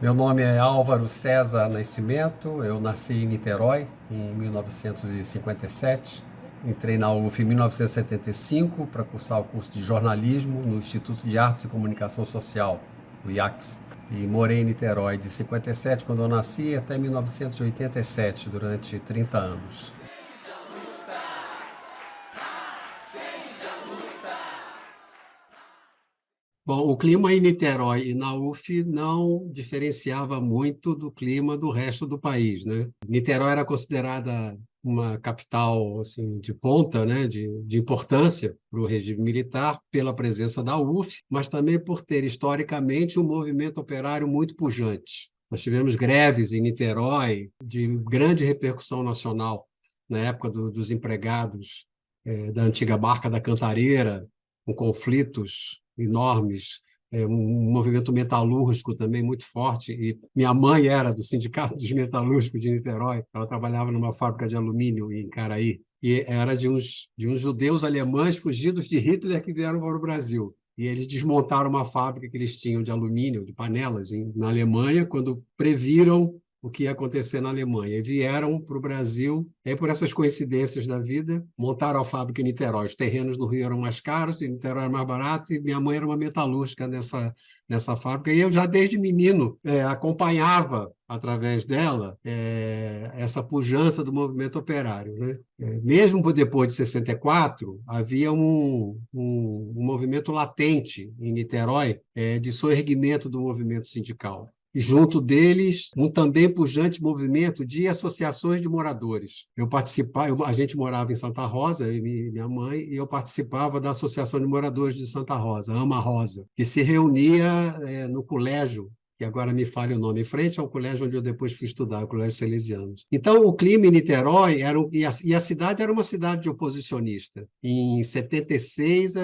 Meu nome é Álvaro César Nascimento, eu nasci em Niterói em 1957, entrei na UF em 1975 para cursar o curso de jornalismo no Instituto de Artes e Comunicação Social, o IACS, e morei em Niterói de 57, quando eu nasci, até 1987, durante 30 anos. Bom, o clima em Niterói e na UF não diferenciava muito do clima do resto do país, né? Niterói era considerada uma capital assim, de ponta, né, de importância para o regime militar, pela presença da UF, mas também por ter, historicamente, um movimento operário muito pujante. Nós tivemos greves em Niterói de grande repercussão nacional, na época dos empregados da antiga Barca da Cantareira, com conflitos enormes, um movimento metalúrgico também muito forte. E minha mãe era do Sindicato dos Metalúrgicos de Niterói, ela trabalhava numa fábrica de alumínio em Caraí, e era de uns judeus alemães fugidos de Hitler que vieram para o Brasil. E eles desmontaram uma fábrica que eles tinham de alumínio, de panelas, na Alemanha, quando previram o que ia acontecer na Alemanha. E vieram para o Brasil, e aí, por essas coincidências da vida, montaram a fábrica em Niterói. Os terrenos no Rio eram mais caros, em Niterói era mais barato, e minha mãe era uma metalúrgica nessa fábrica. E eu já, desde menino, acompanhava, através dela, essa pujança do movimento operário, né? Mesmo depois de 64, havia um movimento latente em Niterói de soerguimento do movimento sindical. E junto deles, um também pujante movimento de associações de moradores. A gente morava em Santa Rosa, eu e minha mãe, e eu participava da Associação de Moradores de Santa Rosa, Ama Rosa, que se reunia no colégio, que agora me falha o nome, em frente ao colégio onde eu depois fui estudar, o Colégio Salesianos. Então, o clima em Niterói, e a cidade era uma cidade de oposicionista. Em 76,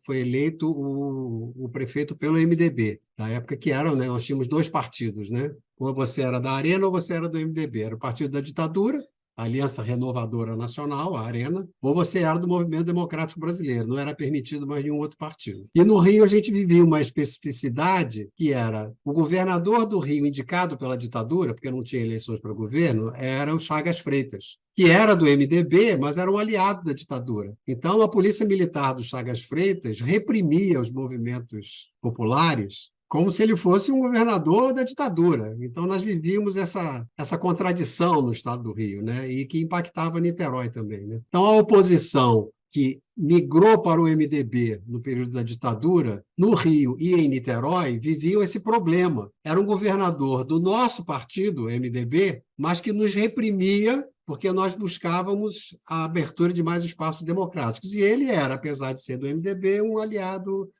foi eleito o prefeito pelo MDB, da época que eram, né, nós tínhamos dois partidos, né? Ou você era da Arena ou você era do MDB. Era o partido da ditadura, a Aliança Renovadora Nacional, a Arena, ou você era do Movimento Democrático Brasileiro, não era permitido mais nenhum outro partido. E no Rio a gente vivia uma especificidade que era o governador do Rio, indicado pela ditadura, porque não tinha eleições para o governo, era o Chagas Freitas, que era do MDB, mas era um aliado da ditadura. Então, a polícia militar do Chagas Freitas reprimia os movimentos populares como se ele fosse um governador da ditadura. Então, nós vivíamos essa contradição no estado do Rio, né? E que impactava Niterói também, né? Então, a oposição que migrou para o MDB no período da ditadura, no Rio e em Niterói, viviam esse problema. Era um governador do nosso partido, MDB, mas que nos reprimia porque nós buscávamos a abertura de mais espaços democráticos. E ele era, apesar de ser do MDB, um aliado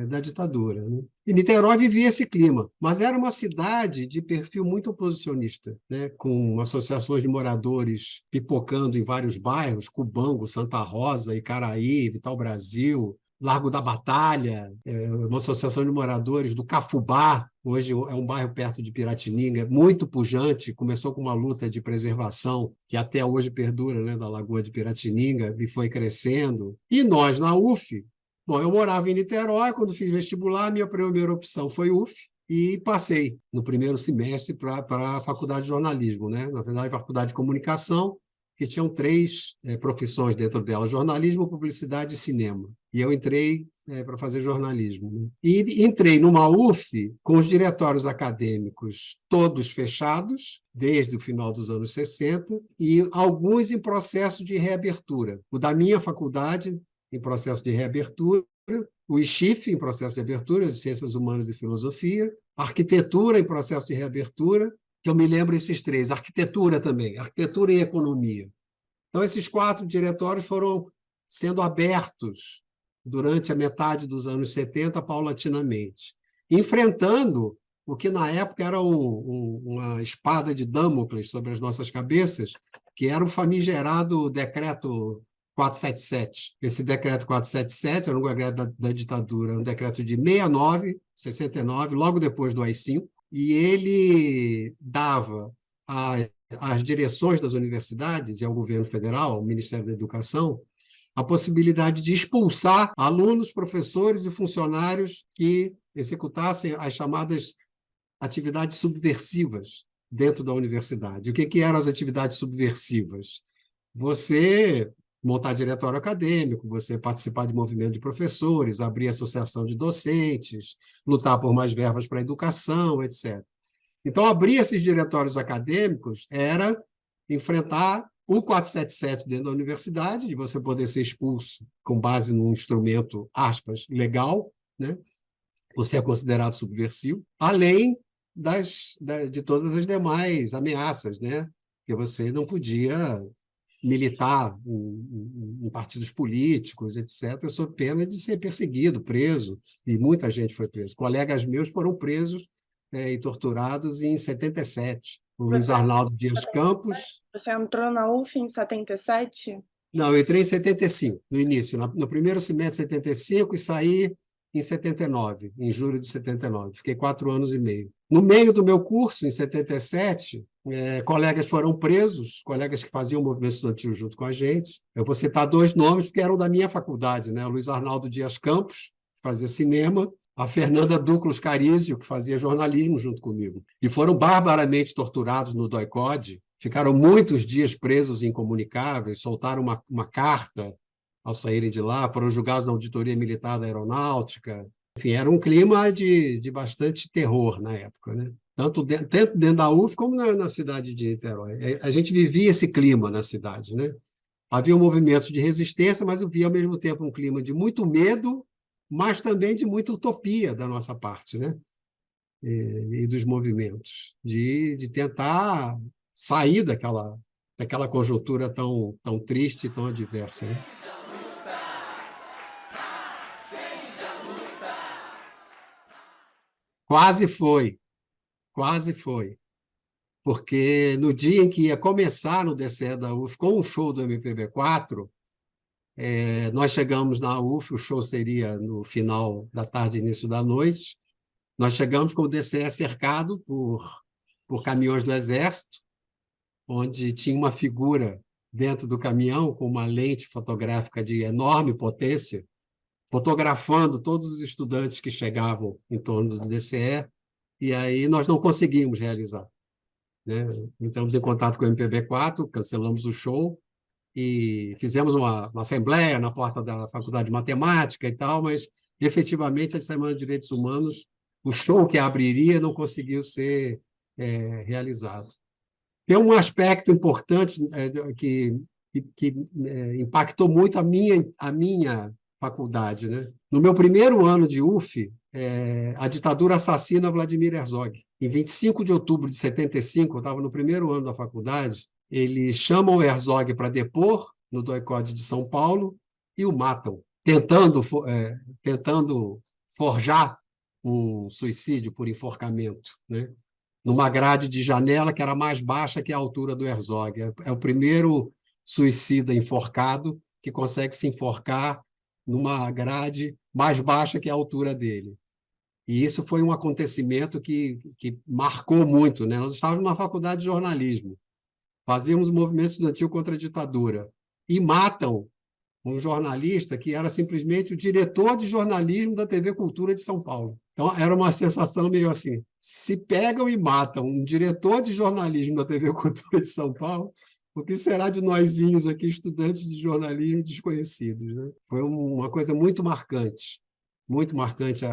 da ditadura, né? E Niterói vivia esse clima, mas era uma cidade de perfil muito oposicionista, né? Com associações de moradores pipocando em vários bairros, Cubango, Santa Rosa, Icaraí, Vital Brasil, Largo da Batalha, uma associação de moradores do Cafubá, hoje é um bairro perto de Piratininga, muito pujante, começou com uma luta de preservação que até hoje perdura, né, da Lagoa de Piratininga, e foi crescendo. E nós, na UF, bom, eu morava em Niterói, quando fiz vestibular, minha primeira opção foi UF, e passei no primeiro semestre para a faculdade de jornalismo, né? Na verdade, a faculdade de comunicação, que tinham três profissões dentro dela: jornalismo, publicidade e cinema. E eu entrei para fazer jornalismo, né? E entrei numa UF com os diretórios acadêmicos todos fechados, desde o final dos anos 60, e alguns em processo de reabertura. O da minha faculdade, em processo de reabertura, o ICHIF, em processo de abertura, de Ciências Humanas e Filosofia, arquitetura em processo de reabertura, que eu me lembro esses três, arquitetura também, arquitetura e economia. Então, esses quatro diretórios foram sendo abertos durante a metade dos anos 70, paulatinamente, enfrentando o que na época era uma espada de Damocles sobre as nossas cabeças, que era o famigerado decreto 477. Esse decreto 477 era um decreto da ditadura, um decreto de 69, 69, logo depois do AI-5, e ele dava às direções das universidades e ao governo federal, ao Ministério da Educação, a possibilidade de expulsar alunos, professores e funcionários que executassem as chamadas atividades subversivas dentro da universidade. O que eram as atividades subversivas? Você montar diretório acadêmico, você participar de movimento de professores, abrir associação de docentes, lutar por mais verbas para a educação, etc. Então, abrir esses diretórios acadêmicos era enfrentar o 477 dentro da universidade, de você poder ser expulso com base num instrumento, aspas, legal, né? Você é considerado subversivo, além de todas as demais ameaças, né? Que você não podia militar em partidos políticos, etc., sob pena de ser perseguido, preso, e muita gente foi presa. Colegas meus foram presos e torturados em 77. O Luiz Você, Arnaldo Dias Campos. você entrou na UF em 77? Não, eu entrei em 75, no início, no primeiro semestre de 75 e saí em 79, em julho de 79. Fiquei 4 anos e meio. No meio do meu curso, em 77, colegas foram presos, colegas que faziam o movimento estudantil junto com a gente. Eu vou citar 2 nomes, porque eram da minha faculdade, né? O Luiz Arnaldo Dias Campos, que fazia cinema, a Fernanda Duclos Carizio, que fazia jornalismo junto comigo. E foram barbaramente torturados no DOI-CODE, ficaram muitos dias presos e incomunicáveis, soltaram uma carta ao saírem de lá, foram julgados na Auditoria Militar da Aeronáutica. Enfim, era um clima de bastante terror na época, né? Tanto dentro da UF como na cidade de Niterói. A gente vivia esse clima na cidade, né? Havia um movimento de resistência, mas eu via ao mesmo tempo um clima de muito medo, mas também de muita utopia da nossa parte, né? E dos movimentos, de tentar sair daquela conjuntura tão triste e tão adversa, né? Quase foi, quase foi. Porque no dia em que ia começar no DCE da UF, com o show do MPB4, nós chegamos na UF, o show seria no final da tarde, início da noite. Nós chegamos com o DCE cercado por caminhões do Exército, onde tinha uma figura dentro do caminhão com uma lente fotográfica de enorme potência, fotografando todos os estudantes que chegavam em torno do DCE, e aí nós não conseguimos realizar, né? Entramos em contato com o MPB4, cancelamos o show e fizemos uma assembleia na porta da Faculdade de Matemática e tal, mas efetivamente a Semana de Direitos Humanos, o show que abriria não conseguiu ser realizado. Tem um aspecto importante que impactou muito a minha faculdade, né? No meu primeiro ano de UF, a ditadura assassina Vladimir Herzog. Em 25 de outubro de 75, eu estava no primeiro ano da faculdade, eles chamam o Herzog para depor no DOI-CODE de São Paulo e o matam, tentando forjar um suicídio por enforcamento, né? Numa grade de janela que era mais baixa que a altura do Herzog. É o primeiro suicida enforcado que consegue se enforcar numa grade mais baixa que a altura dele. E isso foi um acontecimento que marcou muito, né? Nós estávamos na faculdade de jornalismo, fazíamos um movimento estudantil contra a ditadura, e matam um jornalista que era simplesmente o diretor de jornalismo da TV Cultura de São Paulo. Então, era uma sensação meio assim, se pegam e matam um diretor de jornalismo da TV Cultura de São Paulo, o que será de nozinhos aqui, estudantes de jornalismo desconhecidos, né? Foi uma coisa muito marcante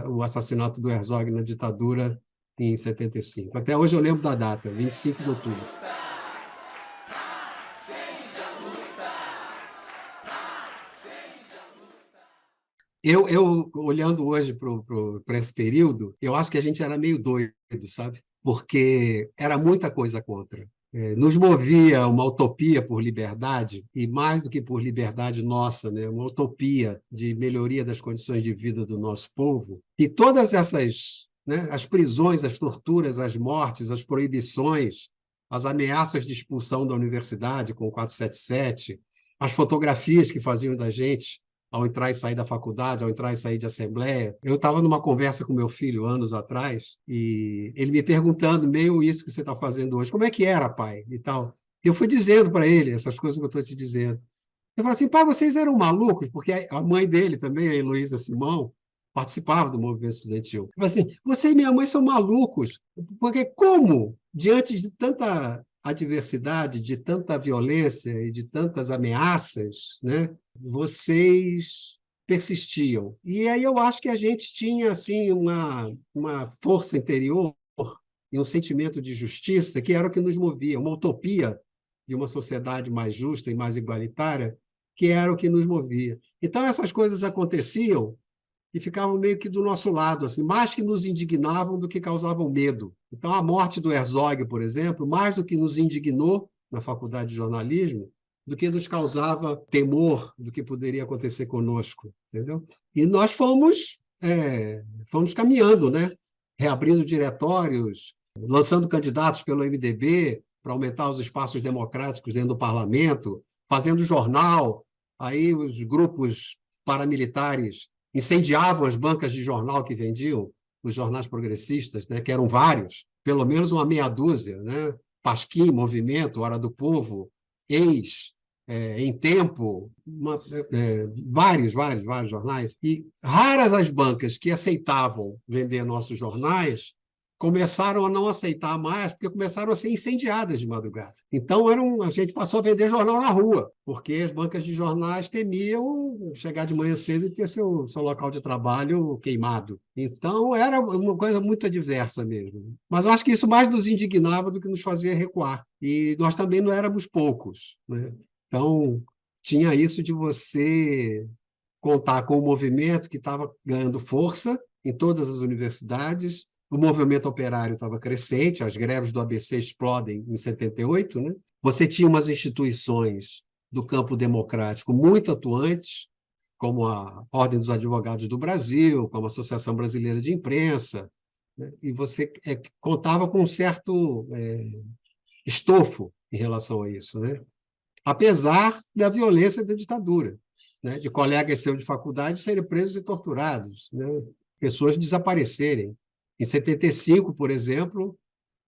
o assassinato do Herzog na ditadura em 75. Até hoje eu lembro da data, 25 de outubro. Eu olhando hoje para esse período, eu acho que a gente era meio doido, sabe? Porque era muita coisa contra. Nos movia uma utopia por liberdade, e mais do que por liberdade nossa, né? Uma utopia de melhoria das condições de vida do nosso povo. E todas essas, né? As prisões, as torturas, as mortes, as proibições, as ameaças de expulsão da universidade com o 477, as fotografias que faziam da gente ao entrar e sair da faculdade, ao entrar e sair de assembleia. Eu estava numa conversa com meu filho anos atrás e ele me perguntando meio isso que você está fazendo hoje. Como é que era, pai? E tal. Eu fui dizendo para ele essas coisas que eu estou te dizendo. Eu falei assim, pai, vocês eram malucos? Porque a mãe dele também, a Heloísa Simão, participava do movimento estudantil. Assim, você e minha mãe são malucos, porque como, diante de tanta adversidade, de tanta violência e de tantas ameaças, né, vocês persistiam? E aí eu acho que a gente tinha assim uma força interior e um sentimento de justiça que era o que nos movia, uma utopia de uma sociedade mais justa e mais igualitária, que era o que nos movia. Então, essas coisas aconteciam e ficavam meio que do nosso lado, assim, mais que nos indignavam do que causavam medo. Então, a morte do Herzog, por exemplo, mais do que nos indignou na faculdade de jornalismo, do que nos causava temor do que poderia acontecer conosco, entendeu? E nós fomos caminhando, né? Reabrindo diretórios, lançando candidatos pelo MDB para aumentar os espaços democráticos dentro do parlamento, fazendo jornal, aí os grupos paramilitares incendiavam as bancas de jornal que vendiam os jornais progressistas, né, que eram vários, pelo menos uma meia dúzia, né? Pasquim, Movimento, Hora do Povo, Ex, Em Tempo, vários jornais. E raras as bancas que aceitavam vender nossos jornais começaram a não aceitar mais, porque começaram a ser incendiadas de madrugada. Então, a gente passou a vender jornal na rua, porque as bancas de jornais temiam chegar de manhã cedo e ter seu local de trabalho queimado. Então, era uma coisa muito adversa mesmo. Mas eu acho que isso mais nos indignava do que nos fazia recuar. E nós também não éramos poucos, né? Então, tinha isso de você contar com um movimento que estava ganhando força em todas as universidades. O movimento operário estava crescente, as greves do ABC explodem em 78, né? Você tinha umas instituições do campo democrático muito atuantes, como a Ordem dos Advogados do Brasil, como a Associação Brasileira de Imprensa, né? E você contava com um certo estofo em relação a isso, né? Apesar da violência da ditadura, né? De colegas seus de faculdade serem presos e torturados, né? Pessoas desaparecerem. Em 75, por exemplo,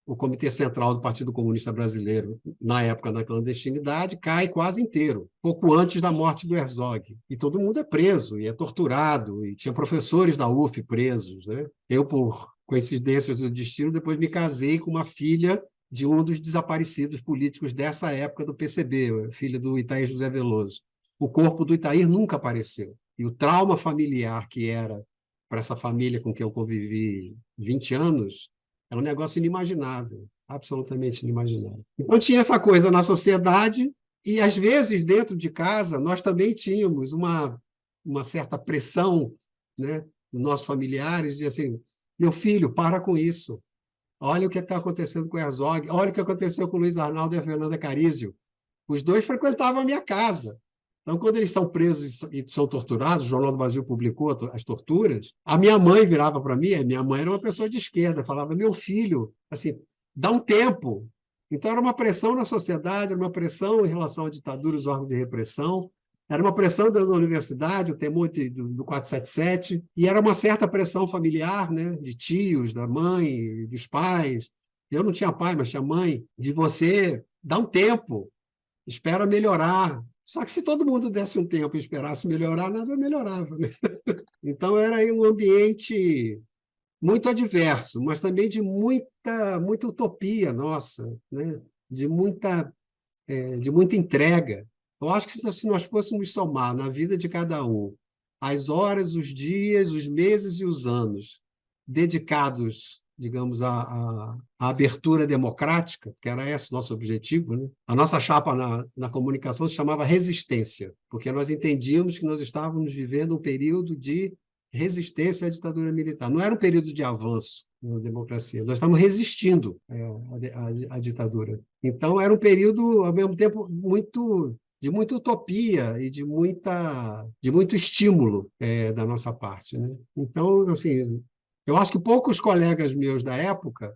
o Comitê Central do Partido Comunista Brasileiro, na época da clandestinidade, cai quase inteiro, pouco antes da morte do Herzog. E todo mundo é preso e é torturado, e tinha professores da UF presos, né? Eu, por coincidências do destino, depois me casei com uma filha de um dos desaparecidos políticos dessa época do PCB, filha do Itair José Veloso. O corpo do Itair nunca apareceu. E o trauma familiar que era para essa família com quem eu convivi 20 anos é um negócio inimaginável, absolutamente inimaginável. Então, tinha essa coisa na sociedade e, às vezes, dentro de casa, nós também tínhamos uma certa pressão, né, dos nossos familiares, de assim, meu filho, para com isso. Olha o que está acontecendo com o Herzog, olha o que aconteceu com o Luiz Arnaldo e a Fernanda Carizio. Os dois frequentavam a minha casa. Então, quando eles são presos e são torturados, o Jornal do Brasil publicou as torturas, a minha mãe virava para mim, a minha mãe era uma pessoa de esquerda, falava, meu filho, assim, dá um tempo. Então, era uma pressão na sociedade, era uma pressão em relação à ditadura, os órgãos de repressão, era uma pressão da universidade, o temor do 477, e era uma certa pressão familiar, né, de tios, da mãe, dos pais. Eu não tinha pai, mas tinha mãe, de você dar um tempo, espera melhorar. Só que se todo mundo desse um tempo e esperasse melhorar, nada melhorava, né? Então era aí um ambiente muito adverso, mas também de muita utopia nossa, né? De muita entrega. Eu acho que se nós fôssemos somar na vida de cada um as horas, os dias, os meses e os anos dedicados, digamos, à abertura democrática, que era esse o nosso objetivo, né? A nossa chapa na comunicação se chamava resistência, porque nós entendíamos que nós estávamos vivendo um período de resistência à ditadura militar. Não era um período de avanço na democracia, nós estávamos resistindo à ditadura. Então, era um período, ao mesmo tempo, de muita utopia e de muito estímulo da nossa parte, né? Então, assim, eu acho que poucos colegas meus da época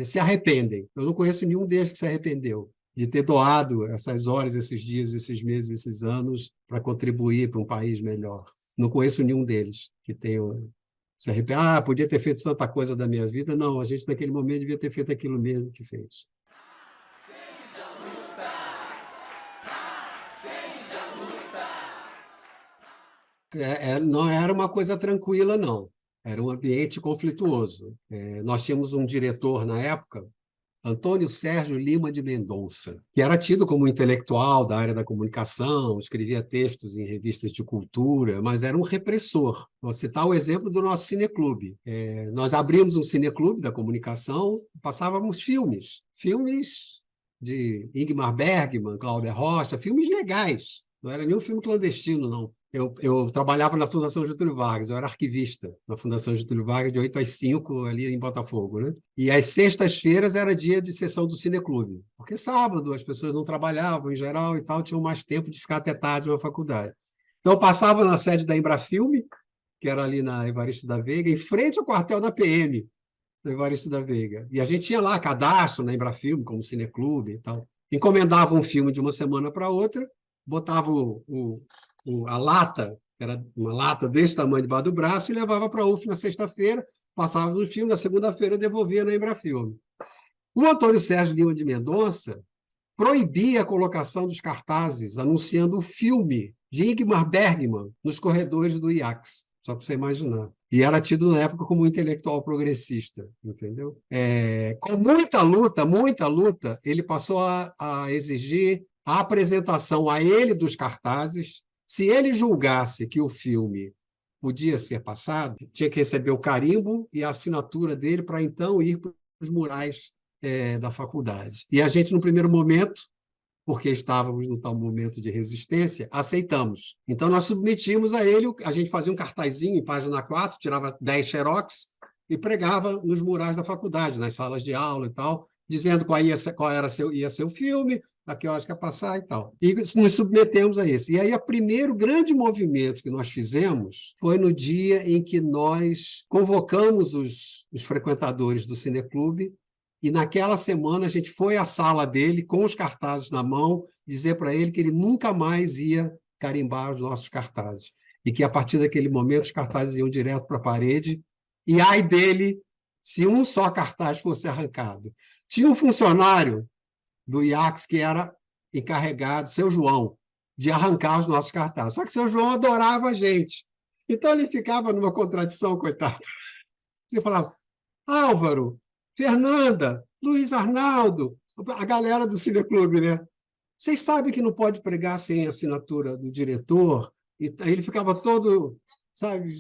se arrependem. Eu não conheço nenhum deles que se arrependeu de ter doado essas horas, esses dias, esses meses, esses anos para contribuir para um país melhor. Não conheço nenhum deles que tenha se arrepende. Ah, podia ter feito tanta coisa da minha vida. Não, a gente naquele momento devia ter feito aquilo mesmo que fez. não era uma coisa tranquila, não. Era um ambiente conflituoso. Nós tínhamos um diretor na época, Antônio Sérgio Lima de Mendonça, que era tido como intelectual da área da comunicação, escrevia textos em revistas de cultura, mas era um repressor. Vou citar o exemplo do nosso cineclube. Nós abrimos um cineclube da comunicação, passávamos filmes de Ingmar Bergman, Cláudia Rocha, filmes legais, não era nenhum filme clandestino, não. Eu trabalhava na Fundação Getúlio Vargas, eu era arquivista na Fundação Getúlio Vargas, de 8 às 5, ali em Botafogo, né? E às sextas-feiras era dia de sessão do Cineclube, porque sábado as pessoas não trabalhavam em geral e tal, tinham mais tempo de ficar até tarde na faculdade. Então eu passava na sede da Embrafilme, que era ali na Evaristo da Veiga, em frente ao quartel da PM, da Evaristo da Veiga. E a gente tinha lá cadastro na Embrafilme, como Cineclube e tal. Encomendava um filme de uma semana para outra, botava a lata, era uma lata desse tamanho debaixo do braço, e levava para a UF na sexta-feira, passava no filme, na segunda-feira devolvia na Embrafilme. O Antônio Sérgio Lima de Mendonça proibia a colocação dos cartazes anunciando o filme de Ingmar Bergman nos corredores do IACS, só para você imaginar. E era tido na época como um intelectual progressista, entendeu? Com muita luta, ele passou a exigir a apresentação a ele dos cartazes. Se ele julgasse que o filme podia ser passado, tinha que receber o carimbo e a assinatura dele para então ir para os murais da faculdade. E a gente, no primeiro momento, porque estávamos no tal momento de resistência, aceitamos. Então, nós submetimos a ele, a gente fazia um cartazinho em página 4, tirava 10 xerox e pregava nos murais da faculdade, nas salas de aula e tal, dizendo qual ia ser o filme, a que horas que ia passar e tal. E nos submetemos a isso. E aí, o primeiro grande movimento que nós fizemos foi no dia em que nós convocamos os frequentadores do Cineclube, e naquela semana a gente foi à sala dele com os cartazes na mão, dizer para ele que ele nunca mais ia carimbar os nossos cartazes. E que, a partir daquele momento, os cartazes iam direto para a parede. E ai dele se um só cartaz fosse arrancado. Tinha um funcionário do IACS que era encarregado, seu João, de arrancar os nossos cartazes. Só que seu João adorava a gente. Então ele ficava numa contradição, coitado. Ele falava, Álvaro, Fernanda, Luiz Arnaldo, a galera do Cineclube, né? Vocês sabem que não pode pregar sem assinatura do diretor? E ele ficava todo, sabe,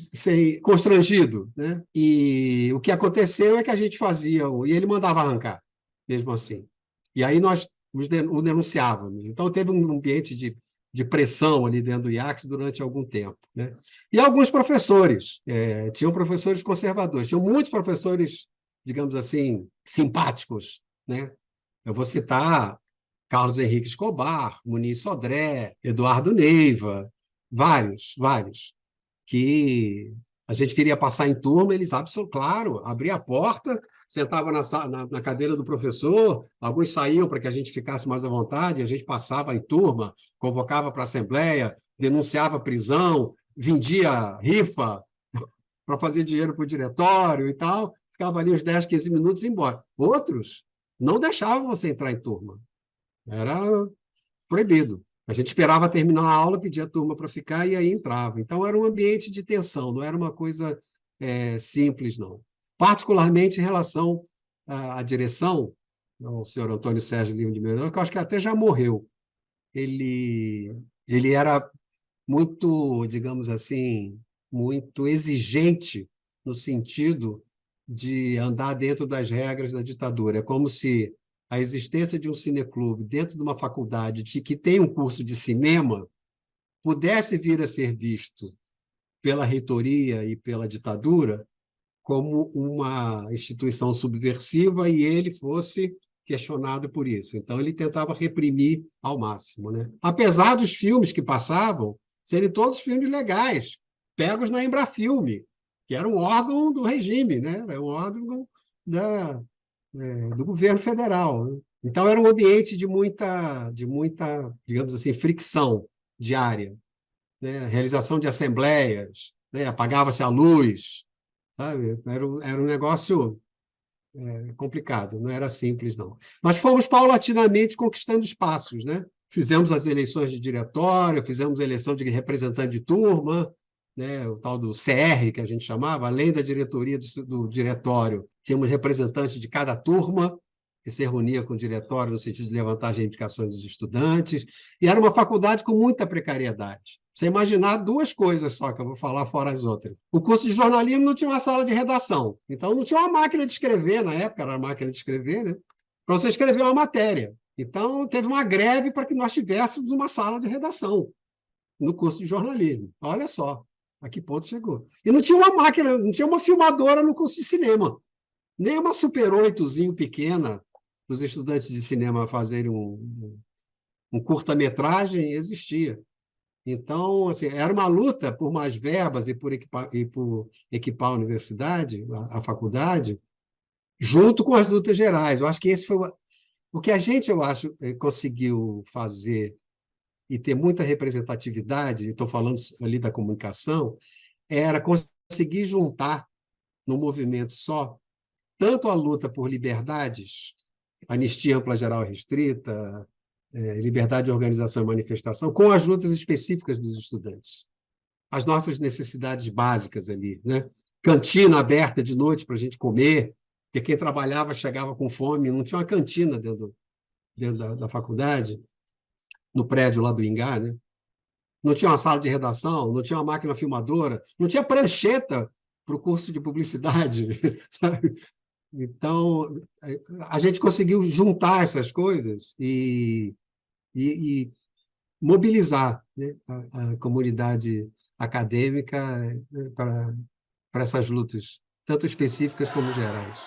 constrangido, né? E o que aconteceu é que a gente fazia, e ele mandava arrancar, mesmo assim. E aí nós o denunciávamos. Então teve um ambiente de pressão ali dentro do IACS durante algum tempo, né? E alguns professores, tinham professores conservadores, tinham muitos professores, digamos assim, simpáticos, né? Eu vou citar Carlos Henrique Escobar, Muniz Sodré, Eduardo Neiva, vários, que a gente queria passar em turma, eles, claro, abria a porta, sentava na cadeira do professor, alguns saíam para que a gente ficasse mais à vontade, a gente passava em turma, convocava para a assembleia, denunciava prisão, vendia rifa para fazer dinheiro para o diretório e tal, ficava ali uns 10, 15 minutos e ia embora. Outros não deixavam você entrar em turma. Era proibido. A gente esperava terminar a aula, pedia a turma para ficar e aí entrava. Então, era um ambiente de tensão, não era uma coisa simples, não. Particularmente em relação à direção, o senhor Antônio Sérgio Lima de Mendonça, que eu acho que até já morreu. Ele era muito, digamos assim, muito exigente no sentido de andar dentro das regras da ditadura. É como se a existência de um cineclube dentro de uma faculdade que tem um curso de cinema pudesse vir a ser visto pela reitoria e pela ditadura como uma instituição subversiva e ele fosse questionado por isso. Então, ele tentava reprimir ao máximo, né? Apesar dos filmes que passavam serem todos filmes legais, pegos na Embrafilme, que era um órgão do regime, né? Era um órgão do governo federal, né? Então, era um ambiente de muita, digamos assim, fricção diária, né? Realização de assembleias, né? Apagava-se a luz, sabe? Era um negócio complicado, não era simples, não. Mas fomos paulatinamente conquistando espaços, né? Fizemos as eleições de diretório, fizemos a eleição de representante de turma, né, o tal do CR, que a gente chamava, além da diretoria do diretório, tínhamos representantes de cada turma, que se reunia com o diretório no sentido de levantar as reivindicações dos estudantes, e era uma faculdade com muita precariedade. Você imaginar duas coisas só, que eu vou falar fora as outras. O curso de jornalismo não tinha uma sala de redação, então não tinha uma máquina de escrever, na época era a máquina de escrever, né? Para você escrever uma matéria. Então, teve uma greve para que nós tivéssemos uma sala de redação no curso de jornalismo. Olha só a que ponto chegou. E não tinha uma máquina, não tinha uma filmadora no curso de cinema, nem uma Super 8zinho pequena para os estudantes de cinema fazerem um curta-metragem existia. Então, assim, era uma luta por mais verbas e por equipar a universidade, a faculdade, junto com as lutas gerais. Eu acho que esse foi o que a gente, eu acho, conseguiu fazer e ter muita representatividade, estou falando ali da comunicação, era conseguir juntar num movimento só tanto a luta por liberdades, anistia ampla, geral e restrita, liberdade de organização e manifestação, com as lutas específicas dos estudantes. As nossas necessidades básicas ali, né? Cantina aberta de noite para a gente comer, porque quem trabalhava chegava com fome, não tinha uma cantina dentro da faculdade, no prédio lá do Ingá, né? Não tinha uma sala de redação, não tinha uma máquina filmadora, não tinha prancheta para o curso de publicidade, sabe? Então, a gente conseguiu juntar essas coisas e mobilizar, né, a comunidade acadêmica para essas lutas, tanto específicas como gerais.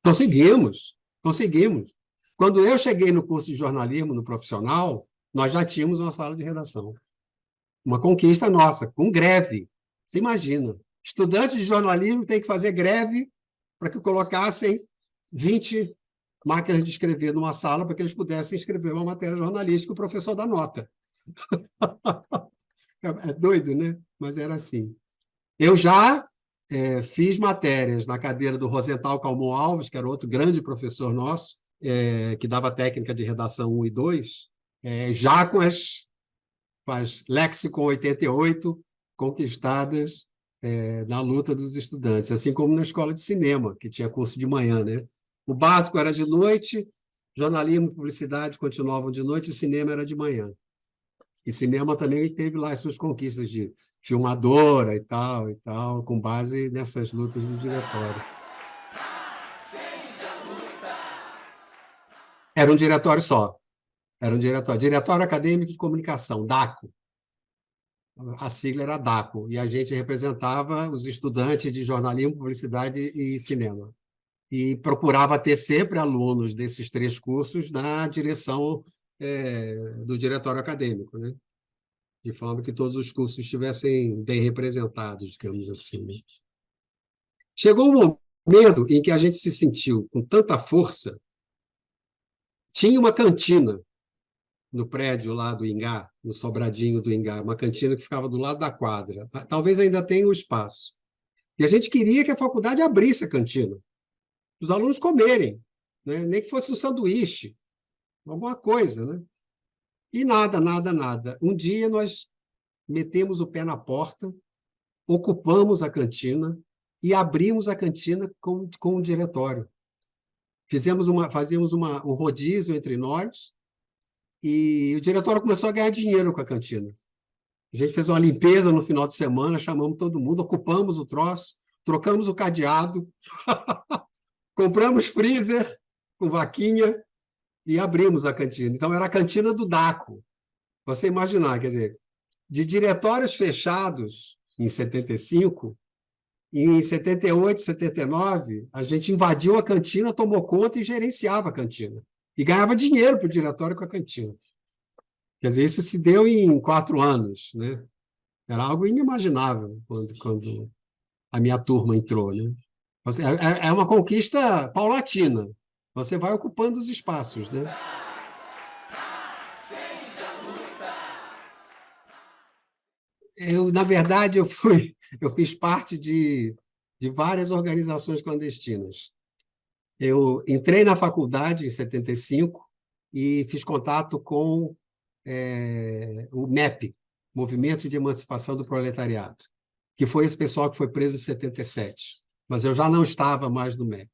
Conseguimos, conseguimos. Quando eu cheguei no curso de jornalismo, no profissional, nós já tínhamos uma sala de redação. Uma conquista nossa, com greve. Você imagina. Estudantes de jornalismo têm que fazer greve para que colocassem 20 máquinas de escrever numa sala para que eles pudessem escrever uma matéria jornalística e o professor dá nota. É doido, né? Mas era assim. Eu já fiz matérias na cadeira do Rosenthal Calmon Alves, que era outro grande professor nosso, que dava técnica de redação 1 e 2, já com as Lexicon 88 conquistadas na luta dos estudantes, assim como na escola de cinema, que tinha curso de manhã, né? O básico era de noite, jornalismo e publicidade continuavam de noite, e cinema era de manhã. E cinema também teve lá as suas conquistas de filmadora e tal, com base nessas lutas do diretório. Era um diretório só. Era um Diretório Acadêmico de Comunicação, DACO. A sigla era DACO, e a gente representava os estudantes de jornalismo, publicidade e cinema. E procurava ter sempre alunos desses 3 cursos na direção do diretório acadêmico, né? De forma que todos os cursos estivessem bem representados, digamos assim. Chegou um momento em que a gente se sentiu com tanta força. Tinha uma cantina no prédio lá do Ingá, no sobradinho do Ingá, uma cantina que ficava do lado da quadra. Talvez ainda tenha o espaço. E a gente queria que a faculdade abrisse a cantina, os alunos comerem, né? Nem que fosse um sanduíche, alguma coisa, né? E nada, nada, nada. Um dia nós metemos o pé na porta, ocupamos a cantina e abrimos a cantina com o diretório. Fazíamos um rodízio entre nós e o diretório começou a ganhar dinheiro com a cantina. A gente fez uma limpeza no final de semana, chamamos todo mundo, ocupamos o troço, trocamos o cadeado, compramos freezer com vaquinha e abrimos a cantina. Então, era a cantina do DACO. Você imaginar, quer dizer, de diretórios fechados em 75, e em 78, 79, a gente invadiu a cantina, tomou conta e gerenciava a cantina. E ganhava dinheiro para o diretório com a cantina. Quer dizer, isso se deu em 4 anos, né? Era algo inimaginável quando a minha turma entrou, né? É uma conquista paulatina. Você vai ocupando os espaços, né? Na verdade, eu fiz parte de várias organizações clandestinas. Eu entrei na faculdade em 75 e fiz contato com o MEP, Movimento de Emancipação do Proletariado, que foi esse pessoal que foi preso em 77. Mas eu já não estava mais no MEP.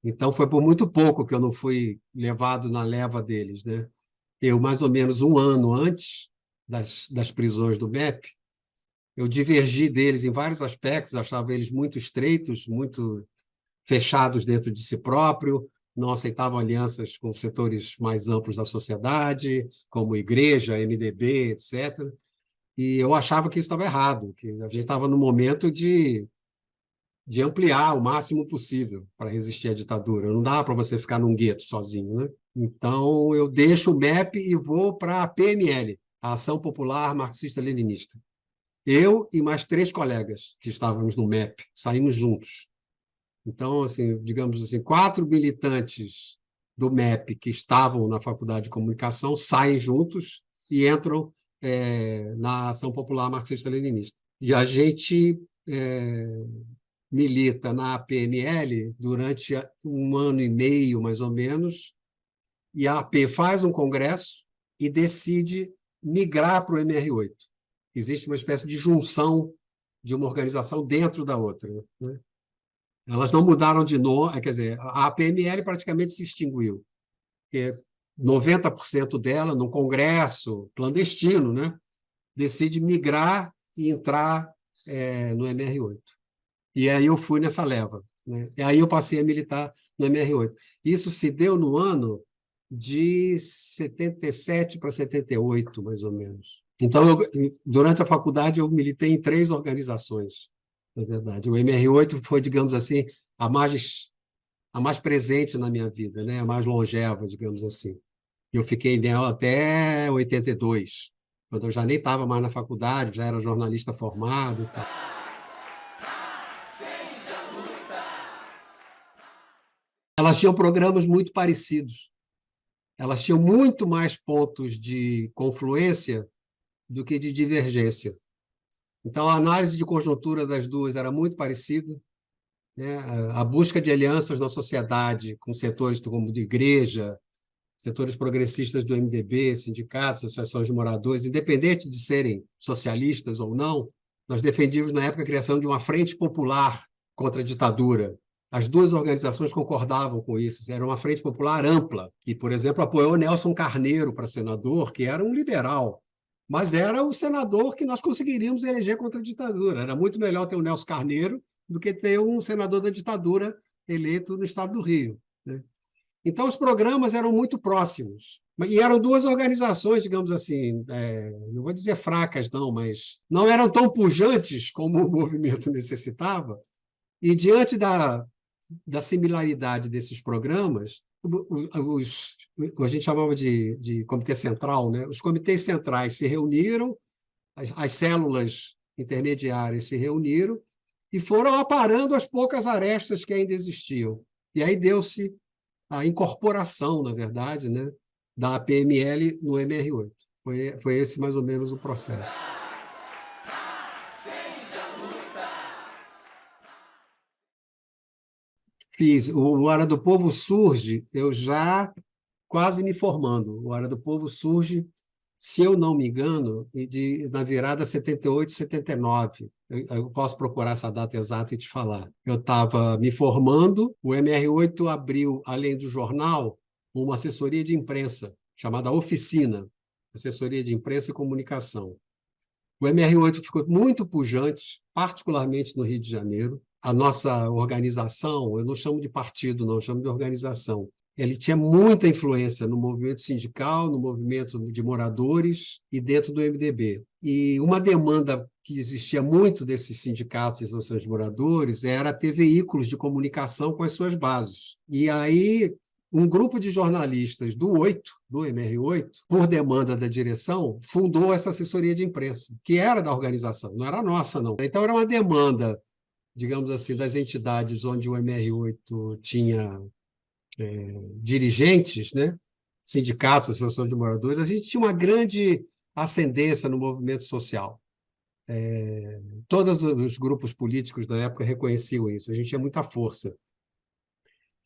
Então, foi por muito pouco que eu não fui levado na leva deles, né? Eu, mais ou menos um ano antes das prisões do MEP, eu divergi deles em vários aspectos, achava eles muito estreitos, muito fechados dentro de si próprio, não aceitavam alianças com setores mais amplos da sociedade, como igreja, MDB, etc. E eu achava que isso estava errado, que a gente estava no momento de ampliar o máximo possível para resistir à ditadura. Não dá para você ficar num gueto sozinho, né? Então, eu deixo o MEP e vou para a PML, a Ação Popular Marxista-Leninista. Eu e mais 3 colegas que estávamos no MEP, saímos juntos. Então, assim, digamos assim, 4 militantes do MEP que estavam na Faculdade de Comunicação saem juntos e entram na Ação Popular Marxista-Leninista. E a gente milita na PML durante um ano e meio, mais ou menos, e a AP faz um congresso e decide migrar para o MR8. Existe uma espécie de junção de uma organização dentro da outra, né? Elas não mudaram de nome, quer dizer, a PML praticamente se extinguiu, porque 90% dela, num congresso clandestino, né, decide migrar e entrar no MR8. E aí eu fui nessa leva, né? E aí eu passei a militar no MR8. Isso se deu no ano de 77 para 78, mais ou menos. Então, durante a faculdade, eu militei em 3 organizações, na verdade. O MR8 foi, digamos assim, a mais presente na minha vida, né? A mais longeva, digamos assim. Eu fiquei nela até 82, quando eu já nem estava mais na faculdade, já era jornalista formado e tal. Elas tinham programas muito parecidos. Elas tinham muito mais pontos de confluência do que de divergência. Então, a análise de conjuntura das duas era muito parecida, né? A busca de alianças na sociedade com setores como de igreja, setores progressistas do MDB, sindicatos, associações de moradores, independente de serem socialistas ou não, nós defendíamos, na época, a criação de uma frente popular contra a ditadura. As 2 organizações concordavam com isso. Era uma frente popular ampla, que, por exemplo, apoiou Nelson Carneiro para senador, que era um liberal, mas era o senador que nós conseguiríamos eleger contra a ditadura. Era muito melhor ter o Nelson Carneiro do que ter um senador da ditadura eleito no estado do Rio, né? Então, os programas eram muito próximos. E eram 2 organizações, digamos assim, não vou dizer fracas, não, mas não eram tão pujantes como o movimento necessitava. E, diante da similaridade desses programas, a gente chamava de comitê central, né? Os comitês centrais se reuniram, as células intermediárias se reuniram e foram aparando as poucas arestas que ainda existiam. E aí deu-se a incorporação, na verdade, né, da PML no MR8. Foi esse mais ou menos o processo. Fiz. O Hora do Povo surge, eu já quase me formando. O Hora do Povo surge, se eu não me engano, na virada 78, 79. Eu posso procurar essa data exata e te falar. Eu estava me formando, o MR8 abriu, além do jornal, uma assessoria de imprensa, chamada Oficina, Assessoria de Imprensa e Comunicação. O MR8 ficou muito pujante, particularmente no Rio de Janeiro. A nossa organização, eu não chamo de partido, não, eu chamo de organização. Ele tinha muita influência no movimento sindical, no movimento de moradores e dentro do MDB. E uma demanda que existia muito desses sindicatos e associações de moradores era ter veículos de comunicação com as suas bases. E aí um grupo de jornalistas do MR8, por demanda da direção, fundou essa assessoria de imprensa, que era da organização, não era nossa, não. Então, era uma demanda, digamos assim, das entidades onde o MR8 tinha dirigentes, né? Sindicatos, associações de moradores. A gente tinha uma grande ascendência no movimento social. Todos os grupos políticos da época reconheciam isso, a gente tinha muita força.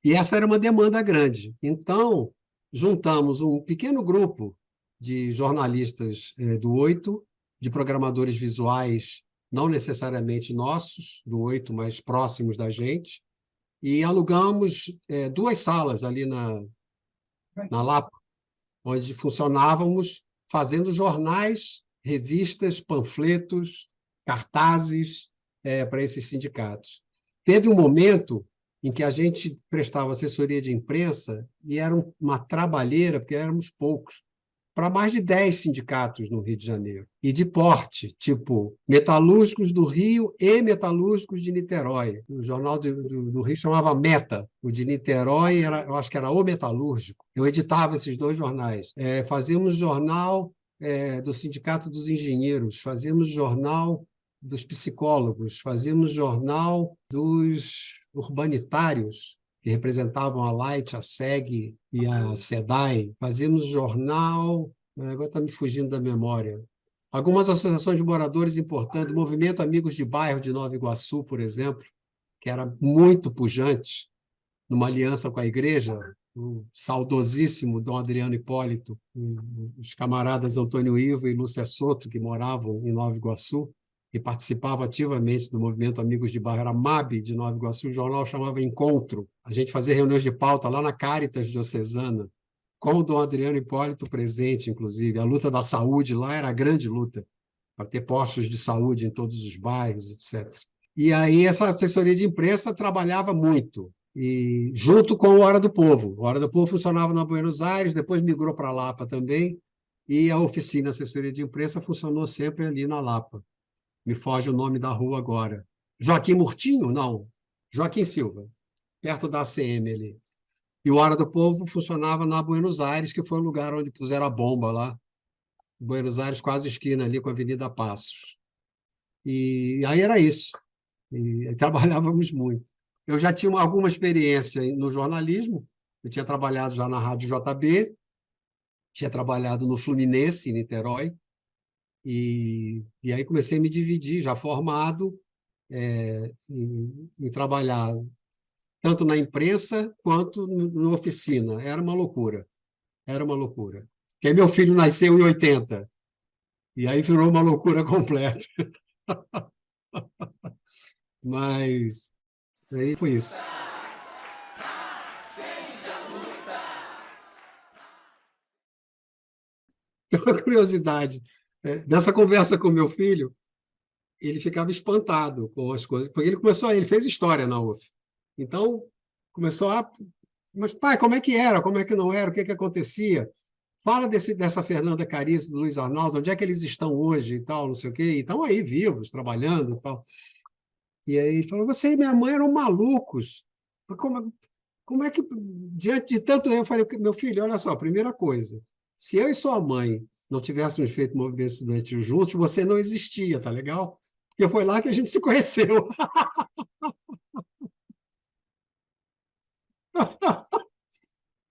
E essa era uma demanda grande. Então, juntamos um pequeno grupo de jornalistas do 8, de programadores visuais, não necessariamente nossos, do 8, mas próximos da gente, e alugamos 2 salas ali na Lapa, onde funcionávamos fazendo jornais, revistas, panfletos, cartazes para esses sindicatos. Teve um momento em que a gente prestava assessoria de imprensa e era uma trabalheira, porque éramos poucos, para mais de 10 sindicatos no Rio de Janeiro, e de porte, tipo Metalúrgicos do Rio e Metalúrgicos de Niterói. O jornal do Rio chamava Meta, o de Niterói, eu acho que era O Metalúrgico. Eu editava esses 2 jornais. Fazíamos jornal do Sindicato dos Engenheiros, fazíamos jornal dos psicólogos, fazíamos jornal dos urbanitários, que representavam a Light, a SEG e a SEDAI. Fazíamos jornal, agora está me fugindo da memória. Algumas associações de moradores importantes, Movimento Amigos de Bairro de Nova Iguaçu, por exemplo, que era muito pujante, numa aliança com a igreja, o saudosíssimo Dom Adriano Hipólito, os camaradas Antônio Ivo e Lúcia Soto, que moravam em Nova Iguaçu, e participava ativamente do movimento Amigos de Bairro, era MAB de Nova Iguaçu, o jornal chamava Encontro. A gente fazia reuniões de pauta lá na Caritas Diocesana, com o Dom Adriano Hipólito presente, inclusive. A luta da saúde lá era a grande luta, para ter postos de saúde em todos os bairros, etc. E aí essa assessoria de imprensa trabalhava muito, e junto com o Hora do Povo. O Hora do Povo funcionava na Buenos Aires, depois migrou para a Lapa também, e a oficina assessoria de imprensa funcionou sempre ali na Lapa. Me foge o nome da rua agora. Joaquim Murtinho? Não. Joaquim Silva, perto da ACM ali. E o Hora do Povo funcionava na Buenos Aires, que foi o lugar onde puseram a bomba lá. Buenos Aires, quase esquina ali com a Avenida Passos. E aí era isso. E trabalhávamos muito. Eu já tinha alguma experiência no jornalismo. Eu tinha trabalhado já na Rádio JB, tinha trabalhado no Fluminense, em Niterói. E aí comecei a me dividir, já formado, em trabalhar tanto na imprensa quanto na oficina. Era uma loucura. Era uma loucura. Porque meu filho nasceu em 80, e aí virou uma loucura completa. Mas aí foi isso. Tem uma curiosidade. Nessa conversa com meu filho, ele ficava espantado com as coisas, porque ele fez história na UF. Então, começou a... Mas, pai, como é que era? Como é que não era? O que acontecia? Fala dessa Fernanda Carício, do Luiz Arnaldo, onde é que eles estão hoje e tal, não sei o quê. E estão aí vivos, trabalhando e tal. E aí ele falou, você e minha mãe eram malucos. Como é que, diante de tanto eu falei, meu filho, olha só, primeira coisa, se eu e sua mãe não tivéssemos feito movimento estudantil juntos, você não existia, tá legal? Porque foi lá que a gente se conheceu.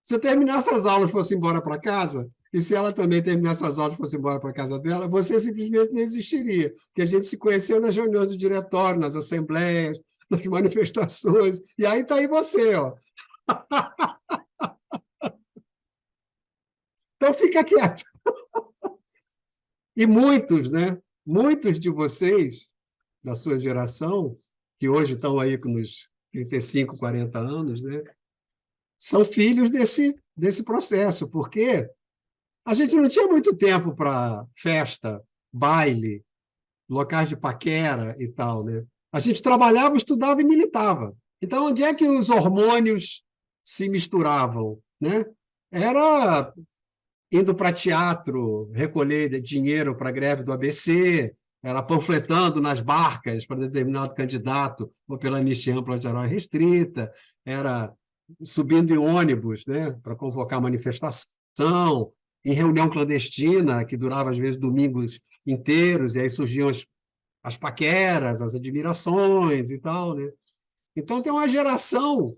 Se eu terminasse as aulas e fosse embora para casa, e se ela também terminasse as aulas e fosse embora para casa dela, você simplesmente não existiria, porque a gente se conheceu nas reuniões do diretório, nas assembleias, nas manifestações, e aí está aí você, ó. Então fica quieto. E muitos, né? Muitos de vocês, da sua geração, que hoje estão aí com uns 35, 40 anos, né? São filhos desse processo, porque a gente não tinha muito tempo para festa, baile, locais de paquera e tal, né? A gente trabalhava, estudava e militava. Então, onde é que os hormônios se misturavam, né? Era indo para teatro, recolher dinheiro para a greve do ABC, era panfletando nas barcas para determinado candidato ou pela anistia ampla geral restrita, era subindo em ônibus, né, para convocar manifestação, em reunião clandestina, que durava, às vezes, domingos inteiros, e aí surgiam as paqueras, as admirações e tal, né? Então, tem uma geração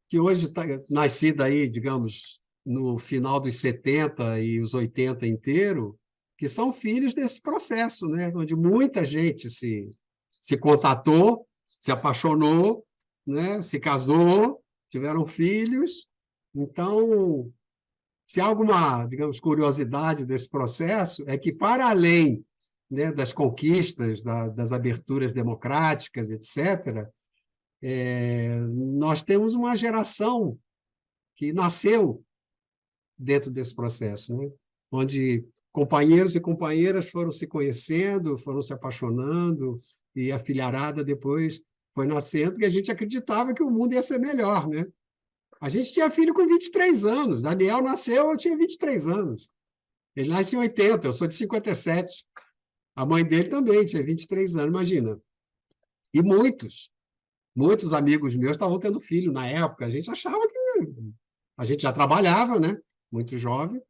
que hoje está nascida aí, digamos, no final dos 70 e os 80 inteiro, que são filhos desse processo, né? Onde muita gente se contatou, se apaixonou, né? Se casou, tiveram filhos. Então, se há alguma, digamos, curiosidade desse processo, é que, para além, né, das conquistas, das aberturas democráticas, etc., nós temos uma geração que nasceu dentro desse processo, né? Onde companheiros e companheiras foram se conhecendo, foram se apaixonando, e a filharada depois foi nascendo, porque a gente acreditava que o mundo ia ser melhor, né? A gente tinha filho com 23 anos. Daniel nasceu, eu tinha 23 anos. Ele nasce em 80, eu sou de 57. A mãe dele também tinha 23 anos, imagina. E muitos amigos meus estavam tendo filho na época. A gente achava que a gente já trabalhava, né? Muito jovem,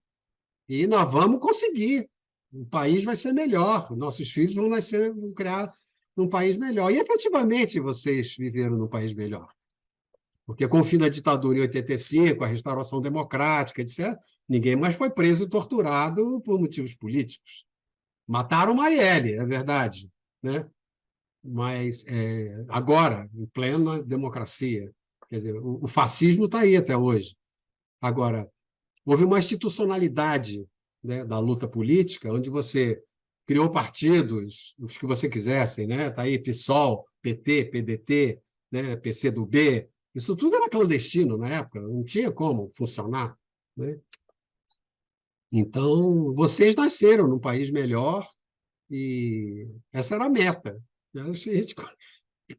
e nós vamos conseguir. O país vai ser melhor, nossos filhos vão nascer, vão criar um país melhor. E, efetivamente, vocês viveram num país melhor. Porque, com o fim da ditadura em 85, a restauração democrática, etc., ninguém mais foi preso e torturado por motivos políticos. Mataram Marielle, é verdade, né? Mas agora, em plena democracia, quer dizer, o fascismo está aí até hoje. Agora, houve uma institucionalidade, né, da luta política, onde você criou partidos, os que você quisessem, né? Está aí PSOL, PT, PDT, né? PCdoB. Isso tudo era clandestino na época, não tinha como funcionar, né? Então, vocês nasceram num país melhor e essa era a meta. A gente,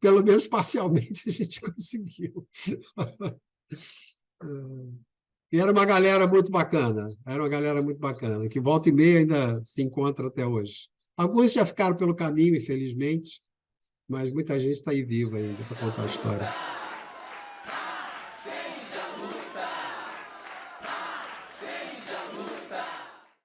pelo menos parcialmente, a gente conseguiu. E era uma galera muito bacana, era uma galera muito bacana, que volta e meia ainda se encontra até hoje. Alguns já ficaram pelo caminho, infelizmente, mas muita gente está aí viva ainda para contar a história.